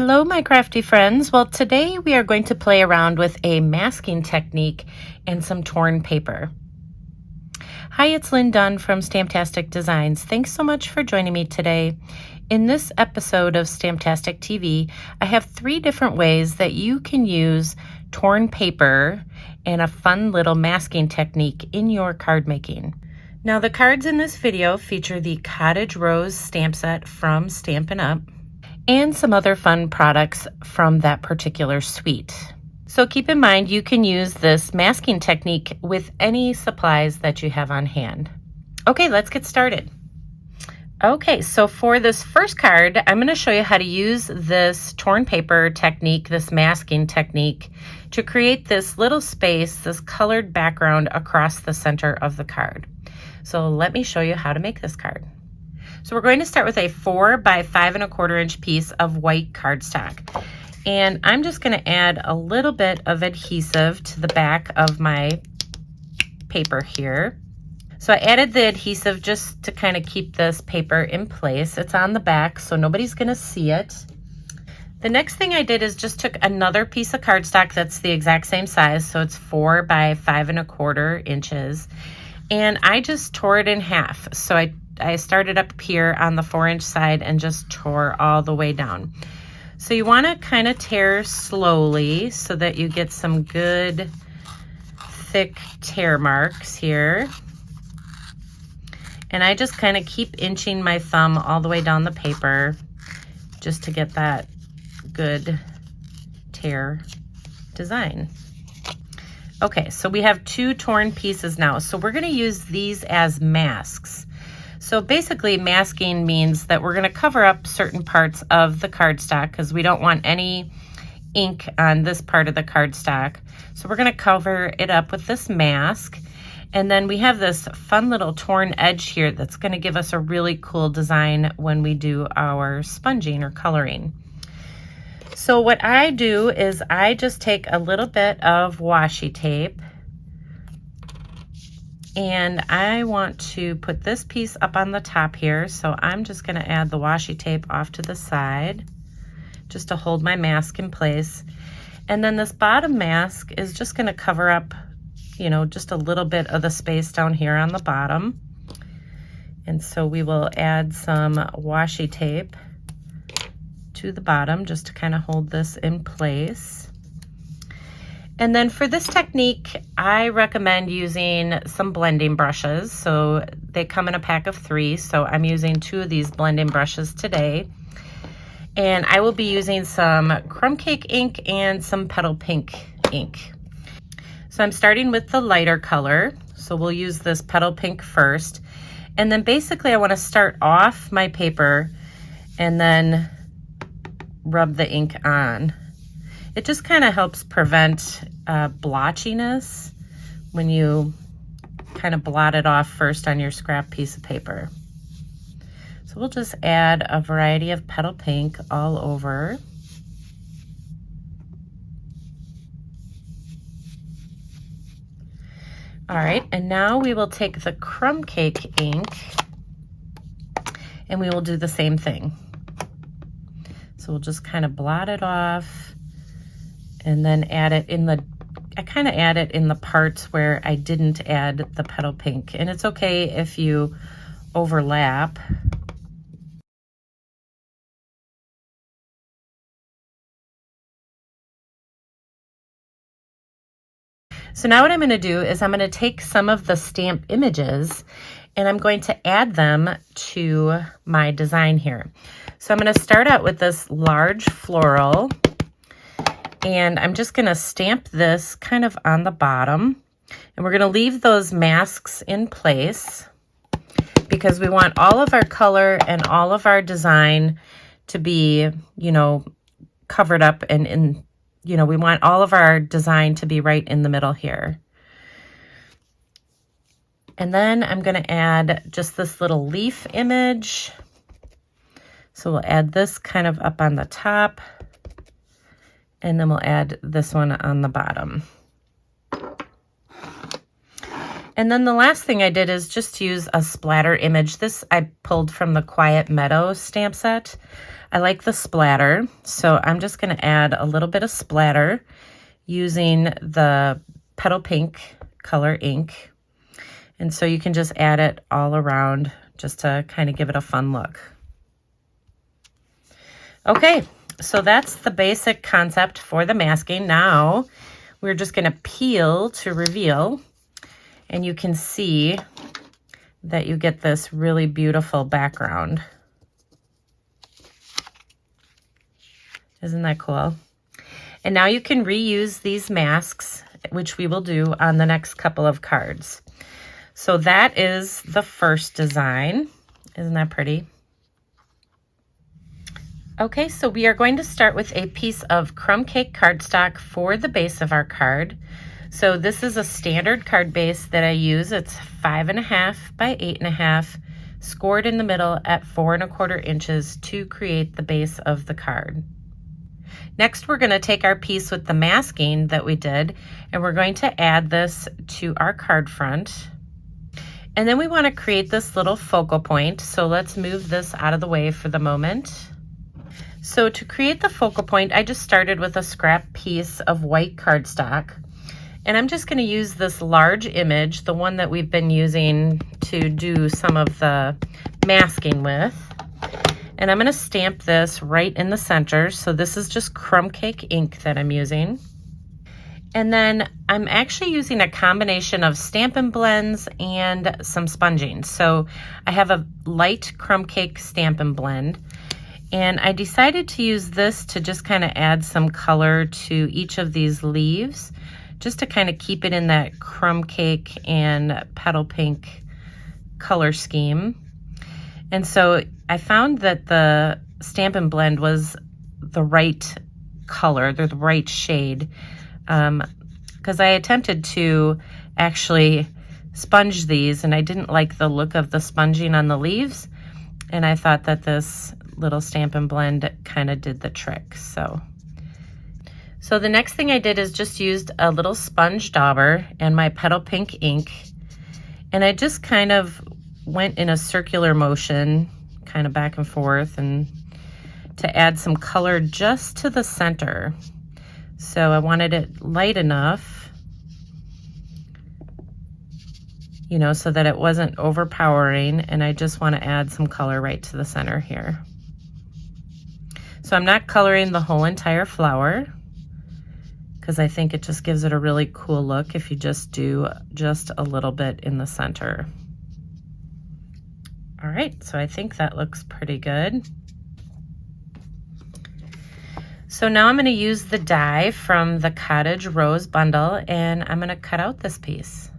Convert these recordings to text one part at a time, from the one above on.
Hello, my crafty friends. Well, today we are going to play around with a masking technique and some torn paper. Hi, it's Lynn Dunn from Stamptastic Designs. Thanks so much for joining me today. In this episode of Stamptastic TV, I have 3 different ways that you can use torn paper and a fun little masking technique in your card making. Now, the cards in this video feature the Cottage Rose stamp set from Stampin Up and some other fun products from that particular suite. So keep in mind, you can use this masking technique with any supplies that you have on hand. Okay, let's get started. Okay, so for this first card, I'm going to show you how to use this torn paper technique, this masking technique, to create this little space, this colored background across the center of the card. So let me show you how to make this card. So we're going to start with a 4 by 5 1/4 inch piece of white cardstock. And I'm just going to add a little bit of adhesive to the back of my paper here. So I added the adhesive just to kind of keep this paper in place. It's on the back, so nobody's going to see it. The next thing I did is just took another piece of cardstock that's the exact same size. So it's 4 by 5 1/4 inches. And I just tore it in half. So I started up here on the 4-inch side and just tore all the way down. So you want to kind of tear slowly so that you get some good thick tear marks here. And I just kind of keep inching my thumb all the way down the paper just to get that good tear design. Okay, so we have 2 torn pieces now. So we're going to use these as masks. So basically, masking means that we're going to cover up certain parts of the cardstock because we don't want any ink on this part of the cardstock. So we're going to cover it up with this mask. And then we have this fun little torn edge here that's going to give us a really cool design when we do our sponging or coloring. So what I do is I just take a little bit of washi tape, and I want to put this piece up on the top here. So I'm just going to add the washi tape off to the side just to hold my mask in place. And then this bottom mask is just going to cover up, you know, just a little bit of the space down here on the bottom. And so we will add some washi tape to the bottom just to kind of hold this in place. And then for this technique, I recommend using some blending brushes. So they come in a pack of 3. So I'm using 2 of these blending brushes today. And I will be using some crumb cake ink and some petal pink ink. So I'm starting with the lighter color. So we'll use this petal pink first. And then basically I want to start off my paper and then rub the ink on. It just kind of helps prevent blotchiness when you kind of blot it off first on your scrap piece of paper. So we'll just add a variety of petal pink all over. All right, and now we will take the crumb cake ink and we will do the same thing. So we'll just kind of blot it off and then add it in the, I kind of add it in the parts where I didn't add the petal pink. And it's okay if you overlap. So now what I'm going to do is I'm going to take some of the stamp images and I'm going to add them to my design here. So I'm going to start out with this large floral, and I'm just going to stamp this kind of on the bottom, and we're going to leave those masks in place because we want all of our color and all of our design to be, you know, covered up, and you know, we want all of our design to be right in the middle here. And then I'm going to add just this little leaf image. So we'll add this kind of up on the top, and then we'll add this one on the bottom. And then the last thing I did is just use a splatter image. This I pulled from the Quiet Meadow stamp set. I like the splatter, so I'm just going to add a little bit of splatter using the Petal Pink color ink. And so you can just add it all around just to kind of give it a fun look. Okay, so that's the basic concept for the masking. Now we're just going to peel to reveal, and you can see that you get this really beautiful background. Isn't that cool? And now you can reuse these masks, which we will do on the next couple of cards. So that is the first design. Isn't that pretty? Okay, so we are going to start with a piece of crumb cake cardstock for the base of our card. So this is a standard card base that I use. It's 5.5 by 8.5, scored in the middle at 4 1/4 inches to create the base of the card. Next, we're going to take our piece with the masking that we did, and we're going to add this to our card front. And then we want to create this little focal point. So let's move this out of the way for the moment. So to create the focal point, I just started with a scrap piece of white cardstock. And I'm just going to use this large image, the one that we've been using to do some of the masking with. And I'm going to stamp this right in the center. So this is just crumb cake ink that I'm using. And then I'm actually using a combination of Stampin' Blends and some sponging. So I have a light crumb cake Stampin' Blend. And I decided to use this to just kind of add some color to each of these leaves, just to kind of keep it in that crumb cake and petal pink color scheme. And so I found that the Stampin' Blend was the right color, the right shade, because I attempted to actually sponge these and I didn't like the look of the sponging on the leaves, and I thought that this little Stampin' Blend kind of did the trick. So the next thing I did is just used a little sponge dauber and my Petal Pink ink, and I just kind of went in a circular motion, kind of back and forth, and to add some color just to the center. So I wanted it light enough, you know, so that it wasn't overpowering, and I just want to add some color right to the center here. So I'm not coloring the whole entire flower, because I think it just gives it a really cool look if you just do just a little bit in the center. All right, so I think that looks pretty good. So now I'm going to use the die from the Cottage Rose Bundle, and I'm going to cut out this piece.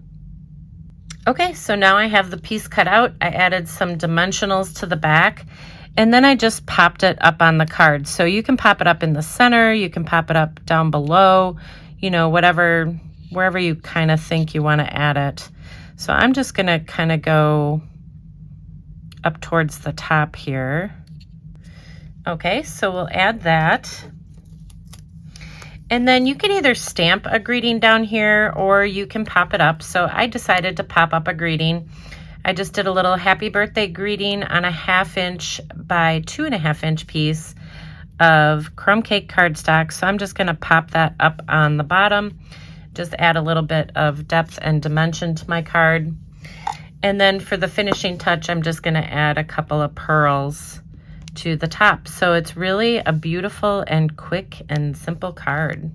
Okay, so now I have the piece cut out. I added some dimensionals to the back, and then I just popped it up on the card. So you can pop it up in the center, you can pop it up down below, you know, whatever, wherever you kind of think you want to add it. So I'm just going to kind of go up towards the top here. Okay, so we'll add that. And then you can either stamp a greeting down here or you can pop it up. So I decided to pop up a greeting. I just did a little happy birthday greeting on a 1/2 inch by 2.5 inch piece of crumb cake cardstock. So I'm just going to pop that up on the bottom, just add a little bit of depth and dimension to my card. And then for the finishing touch, I'm just going to add a couple of pearls to the top. So it's really a beautiful and quick and simple card.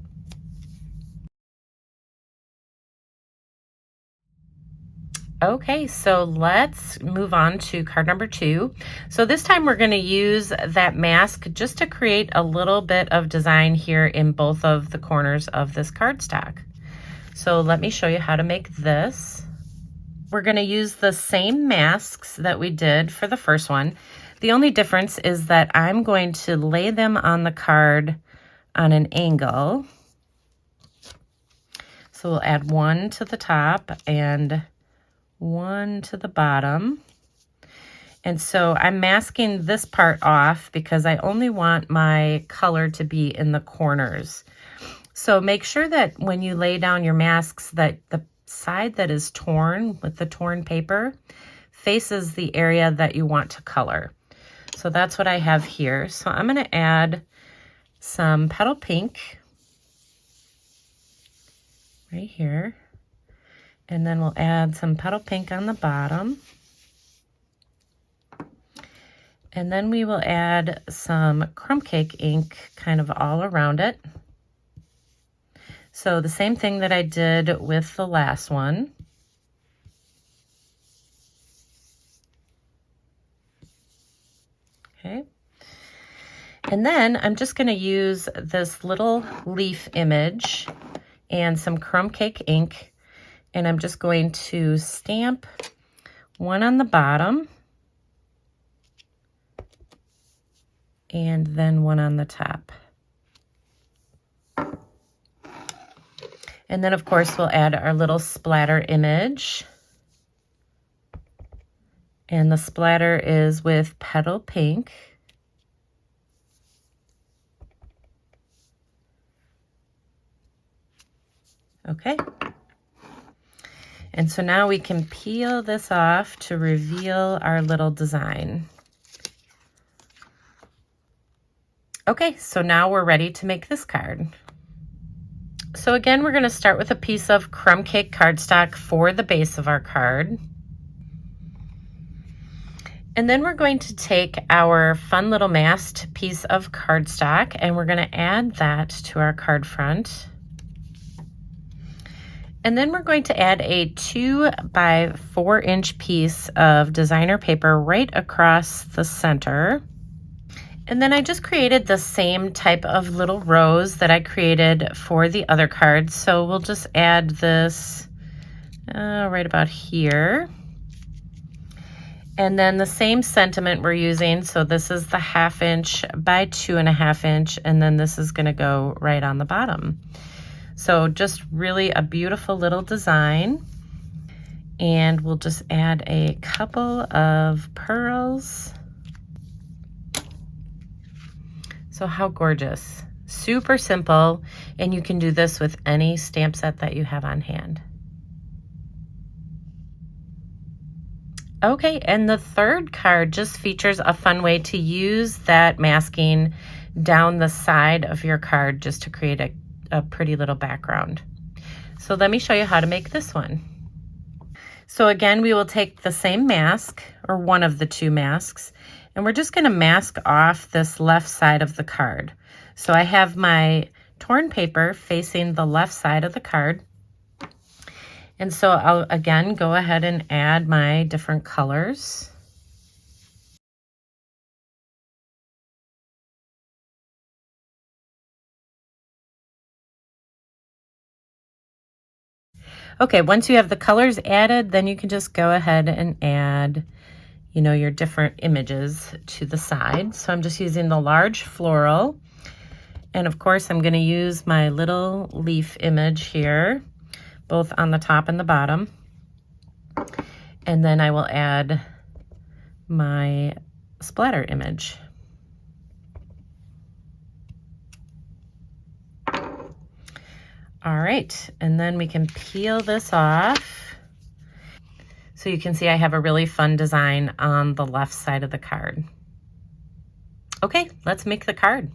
Okay, so let's move on to card number 2. So this time we're going to use that mask just to create a little bit of design here in both of the corners of this cardstock. So let me show you how to make this. We're going to use the same masks that we did for the first one. The only difference is that I'm going to lay them on the card on an angle. So we'll add one to the top and one to the bottom. And so I'm masking this part off because I only want my color to be in the corners. So make sure that when you lay down your masks that the side that is torn with the torn paper faces the area that you want to color. So that's what I have here. So I'm going to add some petal pink right here. And then we'll add some petal pink on the bottom. And then we will add some crumb cake ink kind of all around it. So the same thing that I did with the last one. Okay. And then I'm just going to use this little leaf image and some crumb cake ink, and I'm just going to stamp one on the bottom and then one on the top. And then of course we'll add our little splatter image. And the splatter is with petal pink. Okay. And so now we can peel this off to reveal our little design. Okay, so now we're ready to make this card. So again, we're going to start with a piece of crumb cake cardstock for the base of our card. And then we're going to take our fun little masked piece of cardstock and we're going to add that to our card front. And then we're going to add a 2 by 4 inch piece of designer paper right across the center. And then I just created the same type of little rose that I created for the other cards. So we'll just add this right about here. And then the same sentiment we're using. So this is the 1/2 inch by 2.5 inch, and then this is going to go right on the bottom. So just really a beautiful little design. And we'll just add a couple of pearls. So how gorgeous. Super simple, and you can do this with any stamp set that you have on hand. Okay, and the third card just features a fun way to use that masking down the side of your card just to create a pretty little background. So let me show you how to make this one. So again, we will take the same mask, or one of the 2 masks, and we're just going to mask off this left side of the card. So I have my torn paper facing the left side of the card. And so I'll again go ahead and add my different colors. Okay, once you have the colors added, then you can just go ahead and add, you know, your different images to the side. So I'm just using the large floral. And of course, I'm going to use my little leaf image here, both on the top and the bottom. And then I will add my splatter image. All right, and then we can peel this off. So you can see I have a really fun design on the left side of the card. Okay, let's make the card.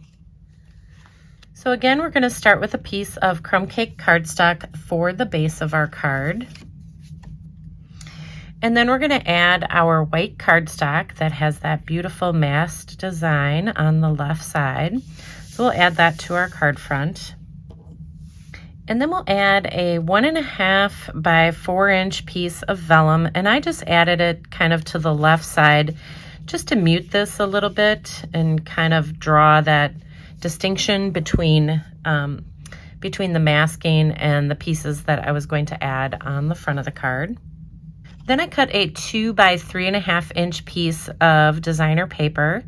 So again, we're going to start with a piece of crumb cake cardstock for the base of our card. And then we're going to add our white cardstock that has that beautiful masked design on the left side. So we'll add that to our card front. And then we'll add a 1.5 by 4 inch piece of vellum, and I just added it kind of to the left side just to mute this a little bit and kind of draw that distinction between the masking and the pieces that I was going to add on the front of the card. Then I cut a 2 by 3.5 inch piece of designer paper,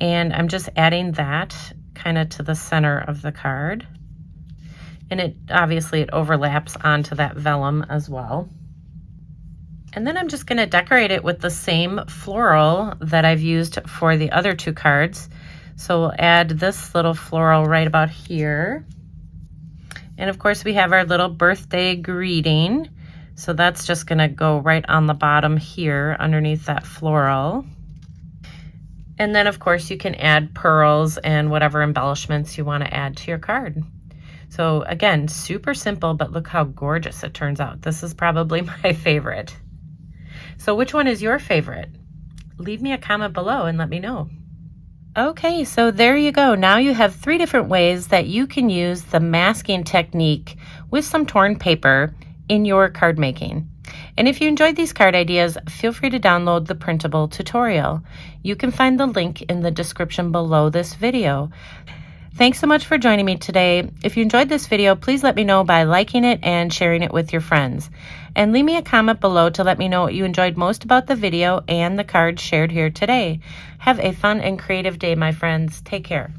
and I'm just adding that kind of to the center of the card. And it obviously it overlaps onto that vellum as well. And then I'm just going to decorate it with the same floral that I've used for the other 2 cards. So we'll add this little floral right about here. And of course we have our little birthday greeting So that's just going to go right on the bottom here underneath that floral. And then of course you can add pearls and whatever embellishments you want to add to your card. So again, super simple, but look how gorgeous it turns out. This is probably my favorite. So which one is your favorite? Leave me a comment below and let me know. Okay, so there you go. Now you have 3 different ways that you can use the masking technique with some torn paper in your card making. And if you enjoyed these card ideas, feel free to download the Printable tutorial. You can find the link in the description below this video. Thanks so much for joining me today. If you enjoyed this video, please let me know by liking it and sharing it with your friends. And leave me a comment below to let me know what you enjoyed most about the video and the cards shared here today. Have a fun and creative day, my friends. Take care.